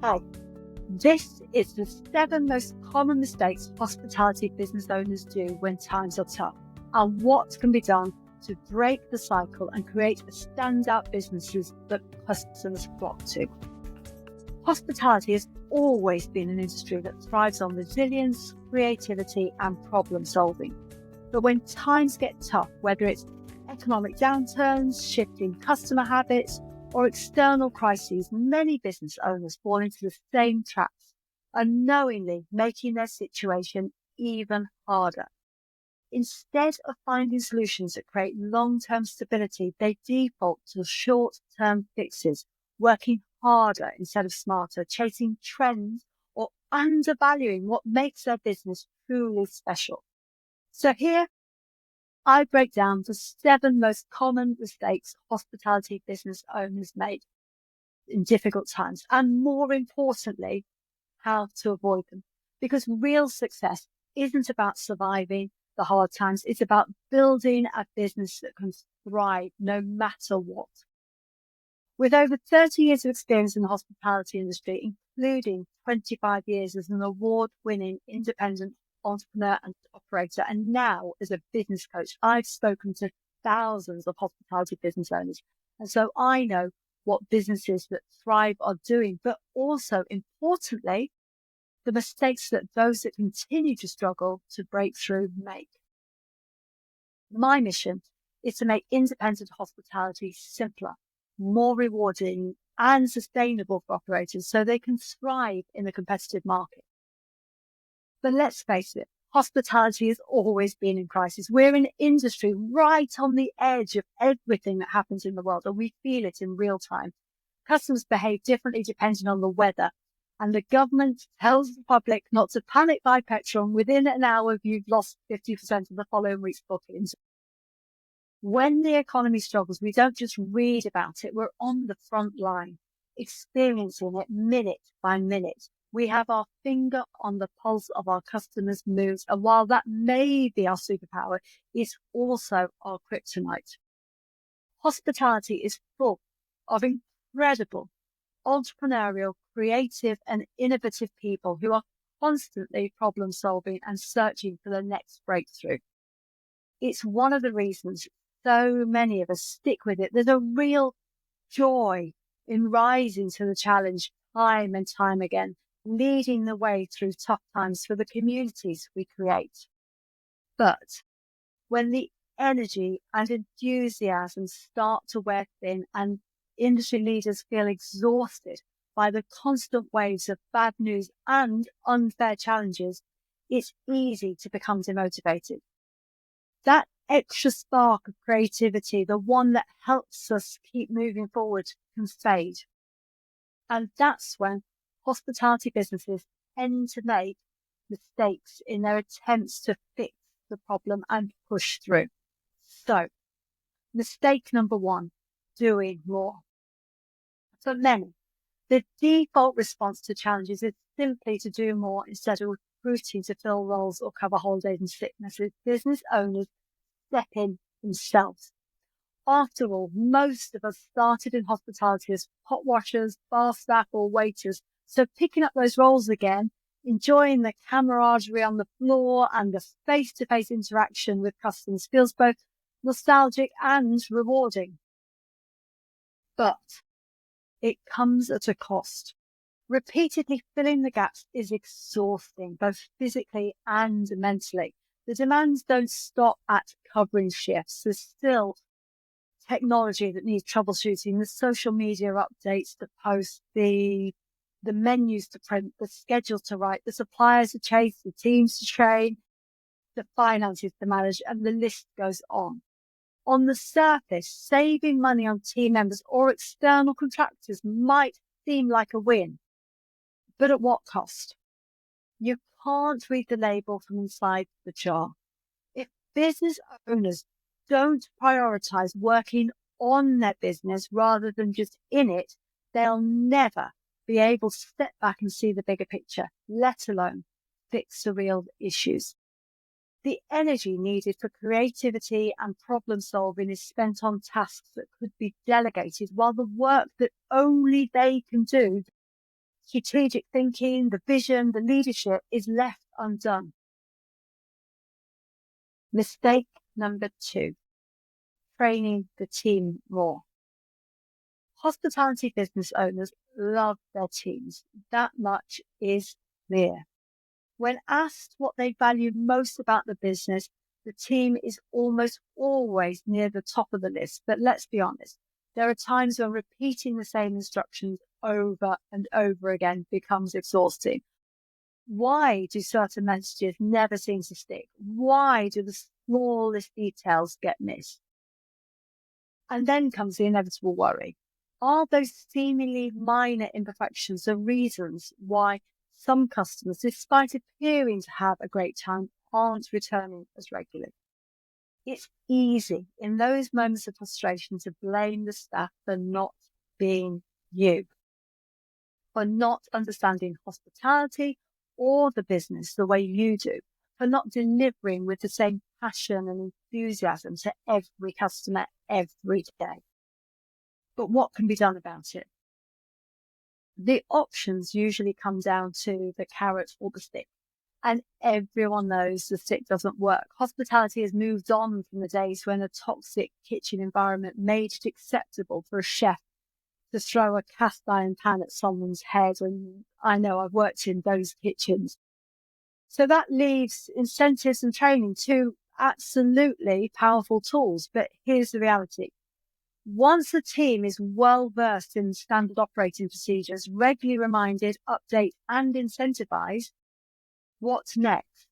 Hi, this is the 7 most common mistakes hospitality business owners do when times are tough, and what can be done to break the cycle and create standout businesses that customers flock to. Hospitality has always been an industry that thrives on resilience, creativity, and problem solving. But when times get tough, whether it's economic downturns, shifting customer habits, or external crises, many business owners fall into the same traps, unknowingly making their situation even harder. Instead of finding solutions that create long-term stability, they default to short-term fixes, working harder instead of smarter, chasing trends, or undervaluing what makes their business truly special. So here, I break down the 7 most common mistakes hospitality business owners make in difficult times, and more importantly, how to avoid them. Because real success isn't about surviving the hard times, it's about building a business that can thrive no matter what. With over 30 years of experience in the hospitality industry, including 25 years as an award-winning independent entrepreneur and operator, and now as a business coach, I've spoken to thousands of hospitality business owners. And so I know what businesses that thrive are doing, but also importantly, the mistakes that those that continue to struggle to break through make. My mission is to make independent hospitality simpler, more rewarding and sustainable for operators so they can thrive in a competitive market. But let's face it, hospitality has always been in crisis. We're an industry right on the edge of everything that happens in the world, and we feel it in real time. Customers behave differently depending on the weather, and the government tells the public not to panic buy petrol, and within an hour you've lost 50% of the following week's bookings. When the economy struggles, we don't just read about it, we're on the front line, experiencing it minute by minute. We have our finger on the pulse of our customers' moods, and while that may be our superpower, it's also our kryptonite. Hospitality is full of incredible, entrepreneurial, creative, and innovative people who are constantly problem-solving and searching for the next breakthrough. It's one of the reasons so many of us stick with it. There's a real joy in rising to the challenge time and time again, leading the way through tough times for the communities we create. But when the energy and enthusiasm start to wear thin and industry leaders feel exhausted by the constant waves of bad news and unfair challenges, it's easy to become demotivated. That extra spark of creativity, the one that helps us keep moving forward, can fade. And that's when hospitality businesses tend to make mistakes in their attempts to fix the problem and push through. So, mistake number 1, doing more. For many, the default response to challenges is simply to do more instead of recruiting to fill roles or cover holidays and sicknesses. Business owners step in themselves. After all, most of us started in hospitality as pot washers, bar staff, or waiters. So picking up those roles again, enjoying the camaraderie on the floor and the face-to-face interaction with customers feels both nostalgic and rewarding. But it comes at a cost. Repeatedly filling the gaps is exhausting, both physically and mentally. The demands don't stop at covering shifts. There's still technology that needs troubleshooting, the social media updates to post, the menus to print, the schedules to write, the suppliers to chase, the teams to train, the finances to manage, and the list goes on. On the surface, saving money on team members or external contractors might seem like a win, but at what cost? You can't read the label from inside the jar. If business owners don't prioritize working on their business rather than just in it, they'll never be able to step back and see the bigger picture, let alone fix the real issues. The energy needed for creativity and problem solving is spent on tasks that could be delegated, while the work that only they can do strategic thinking, the vision, the leadership is left undone. Mistake number 2, training the team more. Hospitality business owners love their teams. That much is clear. When asked what they value most about the business, the team is almost always near the top of the list. But let's be honest, there are times when repeating the same instructions over and over again becomes exhausting. Why do certain messages never seem to stick? Why do the smallest details get missed? And then comes the inevitable worry. Are those seemingly minor imperfections the reasons why some customers, despite appearing to have a great time, aren't returning as regularly? It's easy in those moments of frustration to blame the staff for not being you, for not understanding hospitality or the business the way you do, for not delivering with the same passion and enthusiasm to every customer every day. But what can be done about it? The options usually come down to the carrot or the stick. And everyone knows the stick doesn't work. Hospitality has moved on from the days when a toxic kitchen environment made it acceptable for a chef to throw a cast iron pan at someone's head. And I know I've worked in those kitchens. So that leaves incentives and training, two absolutely powerful tools. But here's the reality. Once a team is well versed in standard operating procedures, regularly reminded, update and incentivized, what's next?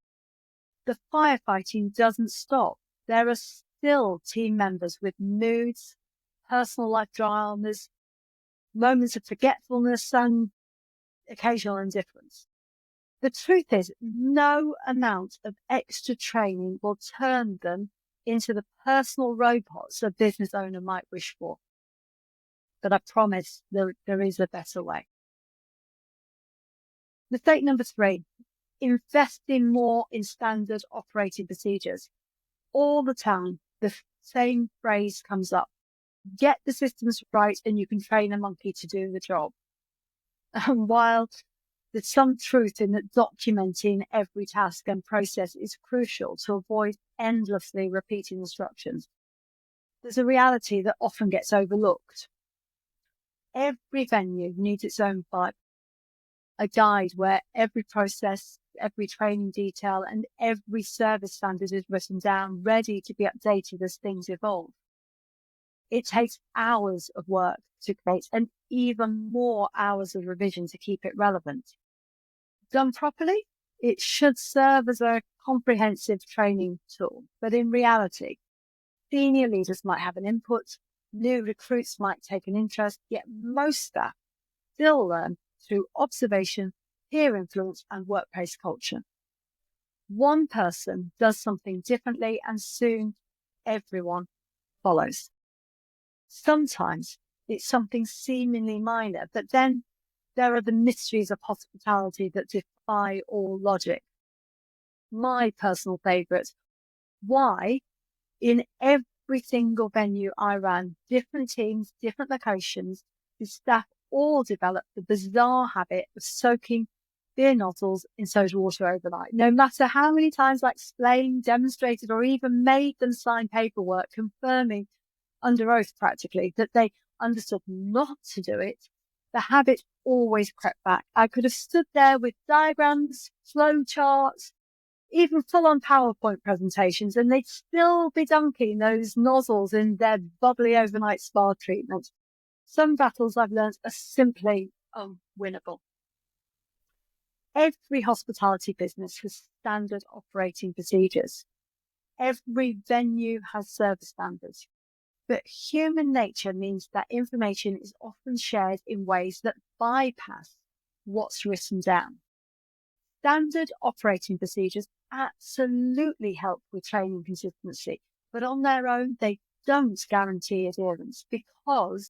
The firefighting doesn't stop. There are still team members with moods, personal life dramas, moments of forgetfulness and occasional indifference. The truth is, no amount of extra training will turn them into the personal robots a business owner might wish for. But I promise there is a better way. Mistake number 3, investing more in standard operating procedures. All the time, the same phrase comes up. Get the systems right and you can train a monkey to do the job. And while there's some truth in that documenting every task and process is crucial to avoid endlessly repeating instructions, there's a reality that often gets overlooked. Every venue needs its own Bible, a guide where every process, every training detail, and every service standard is written down, ready to be updated as things evolve. It takes hours of work to create and even more hours of revision to keep it relevant. Done properly, it should serve as a comprehensive training tool. But in reality, senior leaders might have an input, new recruits might take an interest, yet most staff still learn through observation, peer influence, and workplace culture. One person does something differently and soon everyone follows. Sometimes it's something seemingly minor, but then there are the mysteries of hospitality that defy all logic. My personal favourite, why in every single venue I ran, different teams, different locations, the staff all developed the bizarre habit of soaking beer nozzles in soda water overnight. No matter how many times I explained, demonstrated, or even made them sign paperwork confirming under oath practically that they understood not to do it, the habit always crept back. I could have stood there with diagrams, flow charts, even full-on PowerPoint presentations, and they'd still be dunking those nozzles in their bubbly overnight spa treatment. Some battles I've learned are simply unwinnable. Every hospitality business has standard operating procedures. Every venue has service standards. But human nature means that information is often shared in ways that bypass what's written down. Standard operating procedures absolutely help with training consistency, but on their own, they don't guarantee adherence, because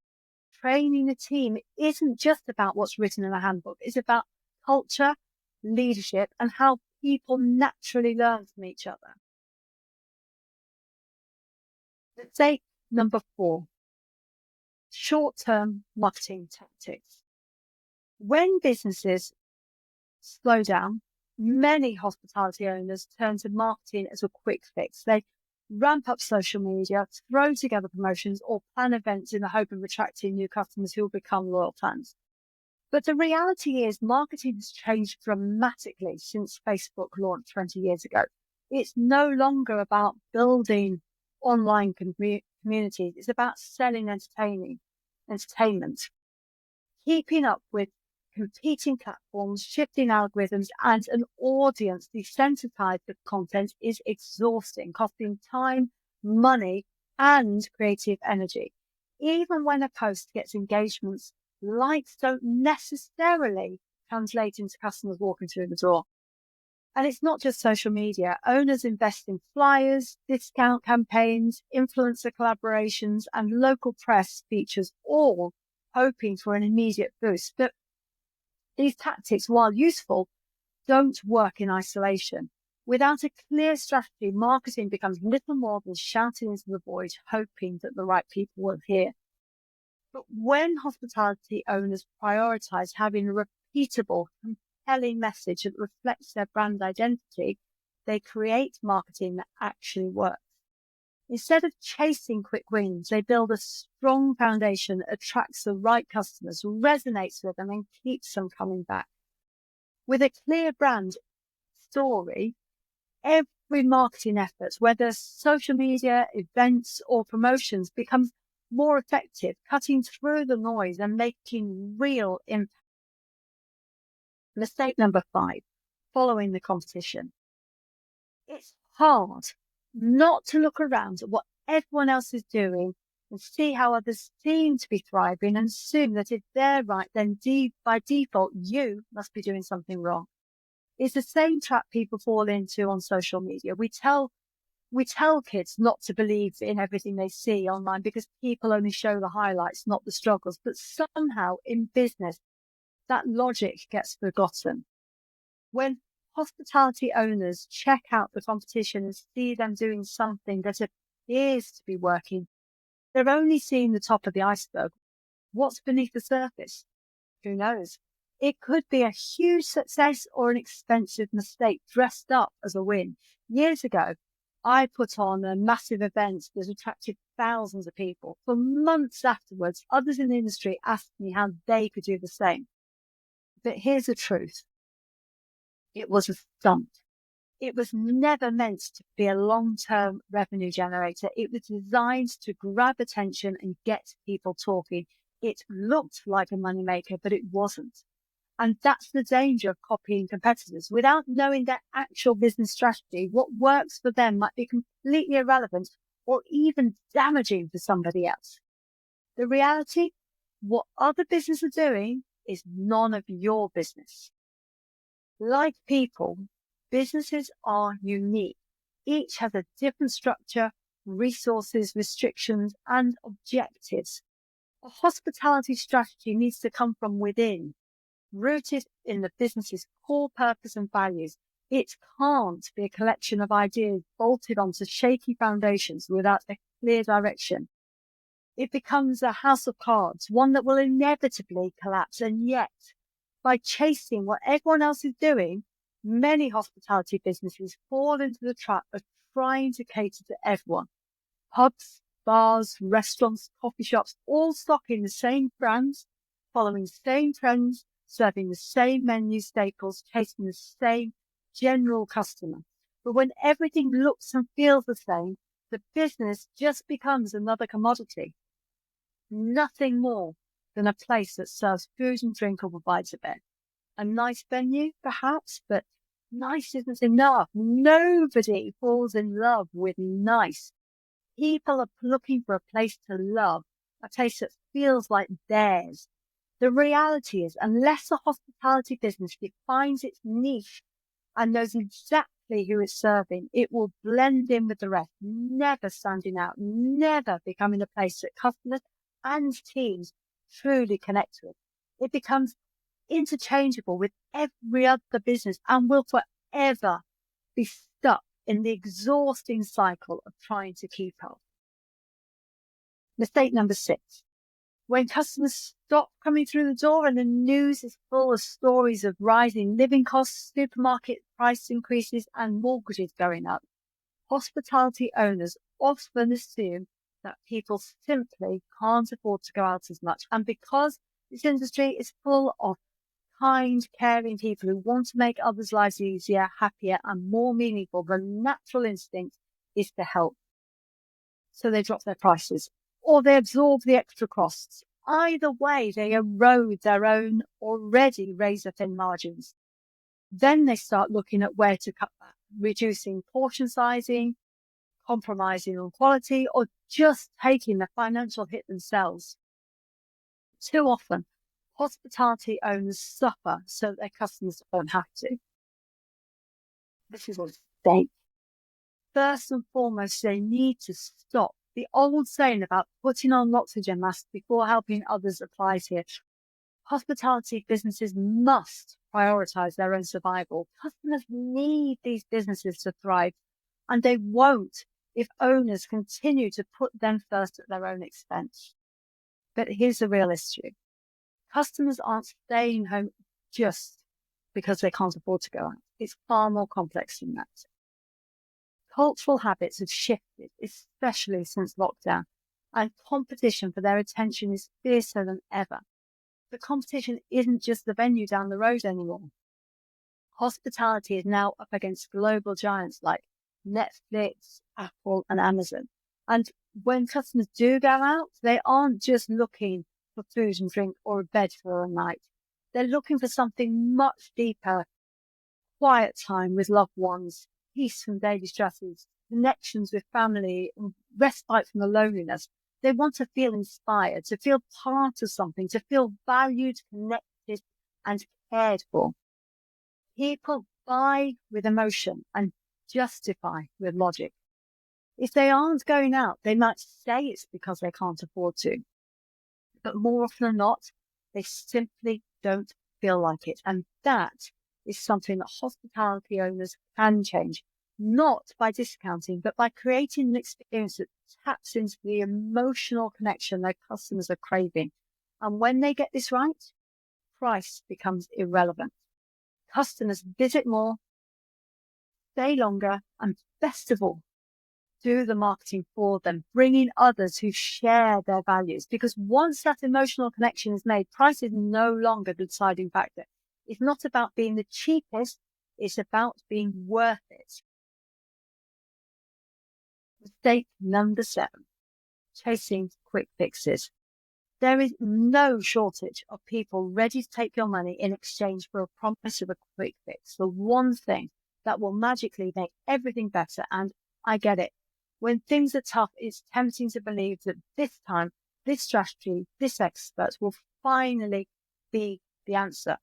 training a team isn't just about what's written in a handbook. It's about culture, leadership, and how people naturally learn from each other. Mistake number 4, short-term marketing tactics. When businesses slow down, many hospitality owners turn to marketing as a quick fix. They ramp up social media, throw together promotions, or plan events in the hope of attracting new customers who will become loyal fans. But the reality is marketing has changed dramatically since Facebook launched 20 years ago. It's no longer about building online communities. It's about selling entertainment, keeping up with competing platforms, shifting algorithms, and an audience desensitized to content is exhausting, costing time, money, and creative energy. Even when a post gets engagements, likes don't necessarily translate into customers walking through the door. And it's not just social media. Owners invest in flyers, discount campaigns, influencer collaborations, and local press features, all hoping for an immediate boost. But these tactics, while useful, don't work in isolation. Without a clear strategy, marketing becomes little more than shouting into the void, hoping that the right people will hear. But when hospitality owners prioritize having a repeatable, compelling message that reflects their brand identity, they create marketing that actually works. Instead of chasing quick wins, they build a strong foundation that attracts the right customers, resonates with them, and keeps them coming back. With a clear brand story, every marketing effort, whether social media, events, or promotions, becomes more effective, cutting through the noise and making real impact. Mistake number 5, following the competition. It's hard not to look around at what everyone else is doing and see how others seem to be thriving and assume that if they're right, then by default, you must be doing something wrong. It's the same trap people fall into on social media. We tell kids not to believe in everything they see online because people only show the highlights, not the struggles. But somehow in business, that logic gets forgotten. When hospitality owners check out the competition and see them doing something that appears to be working, they're only seeing the top of the iceberg. What's beneath the surface? Who knows? It could be a huge success or an expensive mistake dressed up as a win. Years ago, I put on a massive event that attracted thousands of people. For months afterwards, others in the industry asked me how they could do the same. But here's the truth. It was a stunt. It was never meant to be a long-term revenue generator. It was designed to grab attention and get people talking. It looked like a moneymaker, but it wasn't. And that's the danger of copying competitors. Without knowing their actual business strategy, what works for them might be completely irrelevant or even damaging for somebody else. The reality, what other businesses are doing is none of your business. Like people, businesses are unique. Each has a different structure, resources, restrictions, and objectives. A hospitality strategy needs to come from within, rooted in the business's core purpose and values. It can't be a collection of ideas bolted onto shaky foundations without a clear direction. It becomes a house of cards, one that will inevitably collapse. And yet, by chasing what everyone else is doing, many hospitality businesses fall into the trap of trying to cater to everyone. Pubs, bars, restaurants, coffee shops, all stocking the same brands, following the same trends, serving the same menu staples, chasing the same general customer. But when everything looks and feels the same, the business just becomes another commodity. Nothing more than a place that serves food and drink or provides a bed. A nice venue, perhaps, but nice isn't enough. Nobody falls in love with nice. People are looking for a place to love, a place that feels like theirs. The reality is, unless a hospitality business defines its niche and knows exactly who it's serving, it will blend in with the rest, never standing out, never becoming a place that customers and teams truly connect with. It becomes interchangeable with every other business and will forever be stuck in the exhausting cycle of trying to keep up. Mistake number 6, When customers stop coming through the door and the news is full of stories of rising living costs, supermarket price increases, and mortgages going up, hospitality owners often assume that people simply can't afford to go out as much. And because this industry is full of kind, caring people who want to make others' lives easier, happier, and more meaningful, the natural instinct is to help. So they drop their prices or they absorb the extra costs. Either way, they erode their own already razor-thin margins. Then they start looking at where to cut back, reducing portion sizing, compromising on quality, or just taking the financial hit themselves. Too often, hospitality owners suffer so that their customers don't have to. This is a mistake. First and foremost, they need to stop. The old saying about putting on oxygen masks before helping others applies here. Hospitality businesses must prioritize their own survival. Customers need these businesses to thrive, and they won't if owners continue to put them first at their own expense. But here's the real issue. Customers aren't staying home just because they can't afford to go out. It's far more complex than that. Cultural habits have shifted, especially since lockdown, and competition for their attention is fiercer than ever. The competition isn't just the venue down the road anymore. Hospitality is now up against global giants like Netflix, Apple, and Amazon. And when customers do go out, they aren't just looking for food and drink or a bed for a night. They're looking for something much deeper: quiet time with loved ones, peace from daily stresses, connections with family, and respite from the loneliness. They want to feel inspired, to feel part of something, to feel valued, connected, and cared for. People buy with emotion and justify with logic. If they aren't going out, they might say it's because they can't afford to. But more often than not, they simply don't feel like it. And that is something that hospitality owners can change, not by discounting, but by creating an experience that taps into the emotional connection their customers are craving. And when they get this right, price becomes irrelevant. Customers visit more, stay longer, and best of all, do the marketing for them, bringing others who share their values. Because once that emotional connection is made, price is no longer the deciding factor. It's not about being the cheapest, it's about being worth it. Mistake number 7, chasing quick fixes. There is no shortage of people ready to take your money in exchange for a promise of a quick fix, the one thing that will magically make everything better. And I get it. When things are tough, it's tempting to believe that this time, this strategy, this expert will finally be the answer.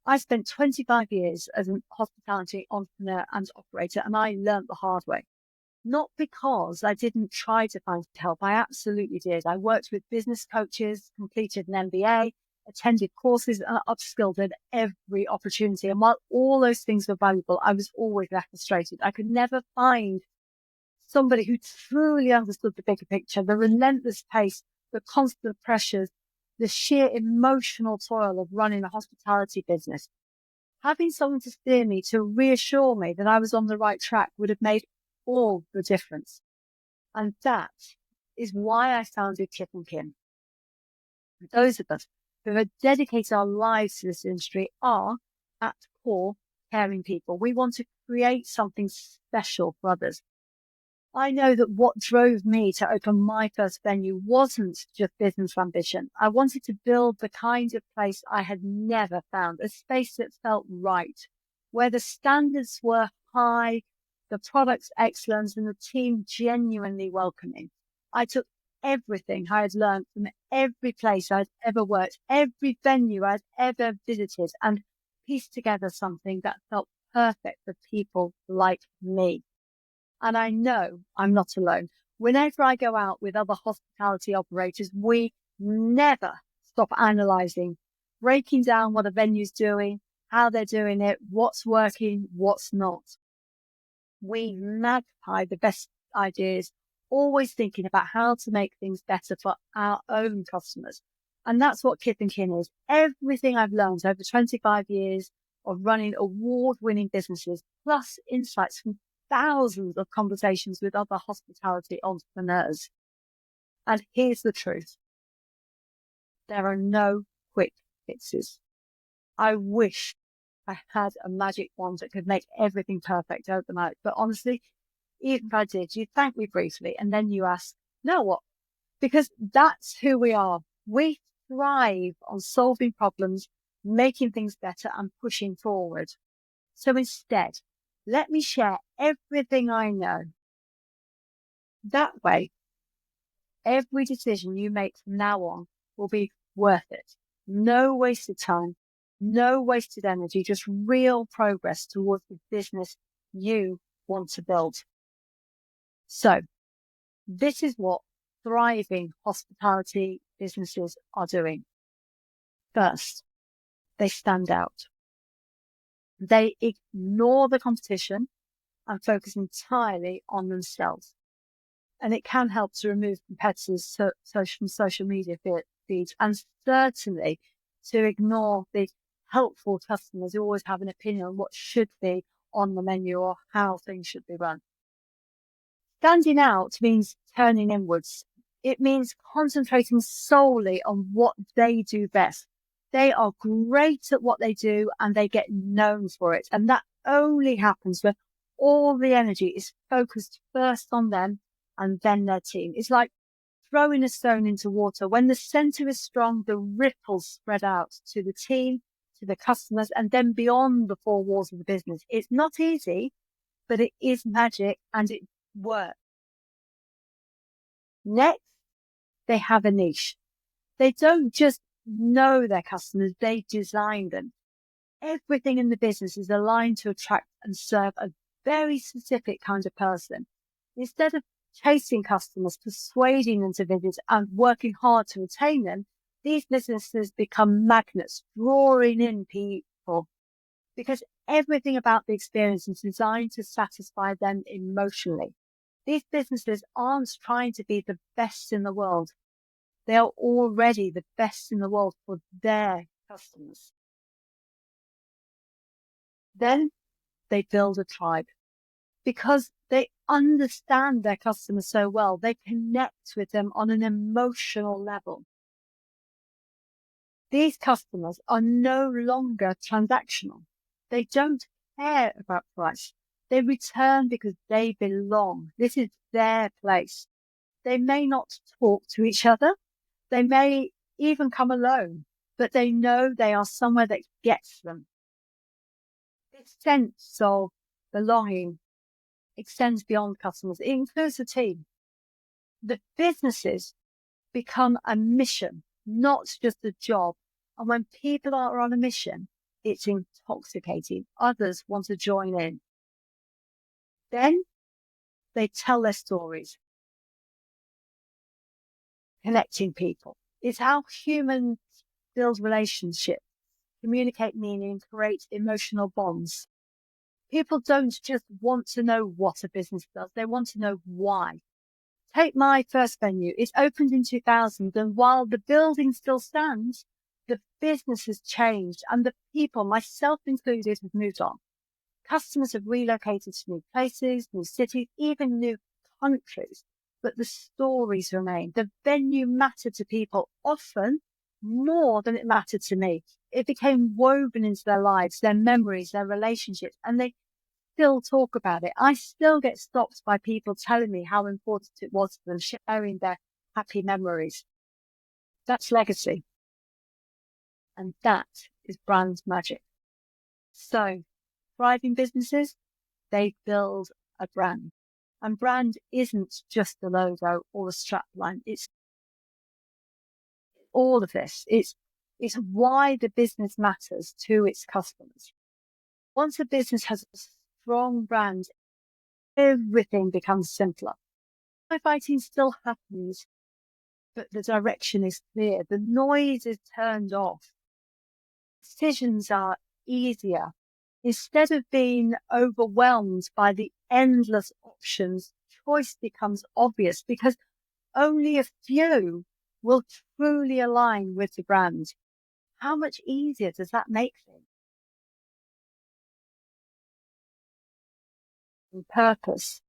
I spent 25 years as a hospitality entrepreneur and operator, and I learned the hard way. Not because I didn't try to find help. I absolutely did. I worked with business coaches, completed an MBA, attended courses, and upskilled at every opportunity. And while all those things were valuable, I was always left frustrated. I could never find somebody who truly understood the bigger picture, the relentless pace, the constant pressures, the sheer emotional toil of running a hospitality business. Having someone to steer me, to reassure me that I was on the right track, would have made all the difference. And that is why I founded Kip and Kim. Those of us who have dedicated our lives to this industry are, at core, caring people. We want to create something special for others. I know that what drove me to open my first venue wasn't just business ambition. I wanted to build the kind of place I had never found, a space that felt right, where the standards were high, the product's excellent, and the team genuinely welcoming. I took everything I had learned from every place I'd ever worked, every venue I'd ever visited, and pieced together something that felt perfect for people like me. And I know I'm not alone. Whenever I go out with other hospitality operators, we never stop analysing, breaking down what a venue's doing, how they're doing it, what's working, what's not. We magpie the best ideas, always thinking about how to make things better for our own customers. And that's what Kith and Kin is. Everything I've learned over 25 years of running award-winning businesses, plus insights from thousands of conversations with other hospitality entrepreneurs. And here's the truth. There are no quick fixes. I wish I had a magic wand that could make everything perfect overnight. But honestly, even if I did, you'd thank me briefly and then you ask, now what? Because that's who we are. We thrive on solving problems, making things better and pushing forward. So instead, let me share everything I know. That way, every decision you make from now on will be worth it. No wasted time, no wasted energy, just real progress towards the business you want to build. So this is what thriving hospitality businesses are doing. First, they stand out. They ignore the competition and focus entirely on themselves. And it can help to remove competitors from social media feeds, and certainly to ignore the helpful customers who always have an opinion on what should be on the menu or how things should be run. Standing out means turning inwards. It means concentrating solely on what they do best. They are great at what they do and they get known for it. And that only happens when all the energy is focused first on them and then their team. It's like throwing a stone into water. When the center is strong, the ripples spread out to the team, to the customers, and then beyond the four walls of the business. It's not easy, but it is magic and it works. Next, they have a niche. They don't just know their customers, they design them. Everything in the business is aligned to attract and serve a very specific kind of person. Instead of chasing customers, persuading them to visit and working hard to retain them, these businesses become magnets, drawing in people because everything about the experience is designed to satisfy them emotionally. These businesses aren't trying to be the best in the world. They are already the best in the world for their customers. Then they build a tribe because they understand their customers so well. They connect with them on an emotional level. These customers are no longer transactional. They don't care about price. They return because they belong. This is their place. They may not talk to each other. They may even come alone, but they know they are somewhere that gets them. This sense of belonging extends beyond customers. It includes the team. The businesses become a mission, not just a job. And when people are on a mission, it's intoxicating. Others want to join in. Then they tell their stories, connecting people. It's how humans build relationships, communicate meaning, create emotional bonds. People don't just want to know what a business does, they want to know why. Take my first venue. It opened in 2000, and while the building still stands, the business has changed and the people, myself included, have moved on. Customers have relocated to new places, new cities, even new countries, but the stories remain. The venue mattered to people, often more than it mattered to me. It became woven into their lives, their memories, their relationships, and they still talk about it. I still get stopped by people telling me how important it was to them, sharing their happy memories. That's legacy. And that is brand magic. So, thriving businesses, they build a brand. And brand isn't just the logo or the strapline. It's all of this. It's why the business matters to its customers. Once a business has a strong brand, everything becomes simpler. Firefighting still happens, but the direction is clear. The noise is turned off. Decisions are easier. Instead of being overwhelmed by the endless options, choice becomes obvious because only a few will truly align with the brand. How much easier does that make things? And purpose.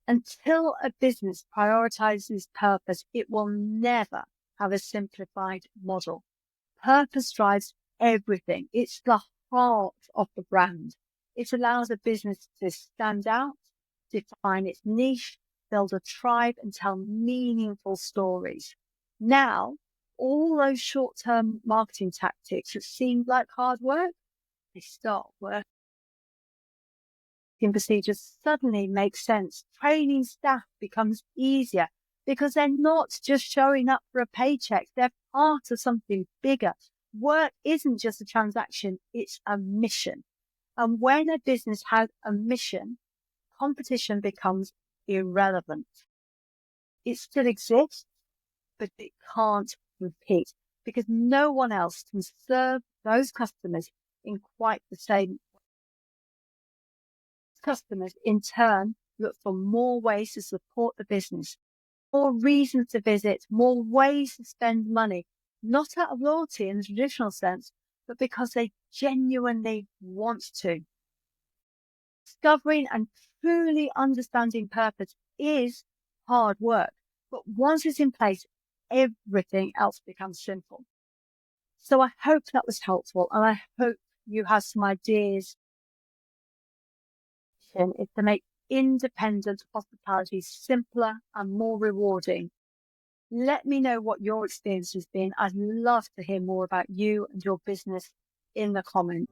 Until a business prioritizes purpose, it will never have a simplified model. Purpose drives everything. It's the heart of the brand. It allows a business to stand out, define its niche, build a tribe, and tell meaningful stories. Now, all those short-term marketing tactics that seemed like hard work, they start working. Procedures suddenly make sense. Training staff becomes easier because they're not just showing up for a paycheck, they're part of something bigger. Work isn't just a transaction, it's a mission. And when a business has a mission, competition becomes irrelevant. It still exists, but it can't repeat because no one else can serve those customers in quite the same. Customers, in turn, look for more ways to support the business, more reasons to visit, more ways to spend money, not out of loyalty in the traditional sense, but because they genuinely want to. Discovering and truly understanding purpose is hard work, but once it's in place, everything else becomes simple. So I hope that was helpful, and I hope you have some ideas is to make independent hospitality simpler and more rewarding. Let me know what your experience has been. I'd love to hear more about you and your business in the comments.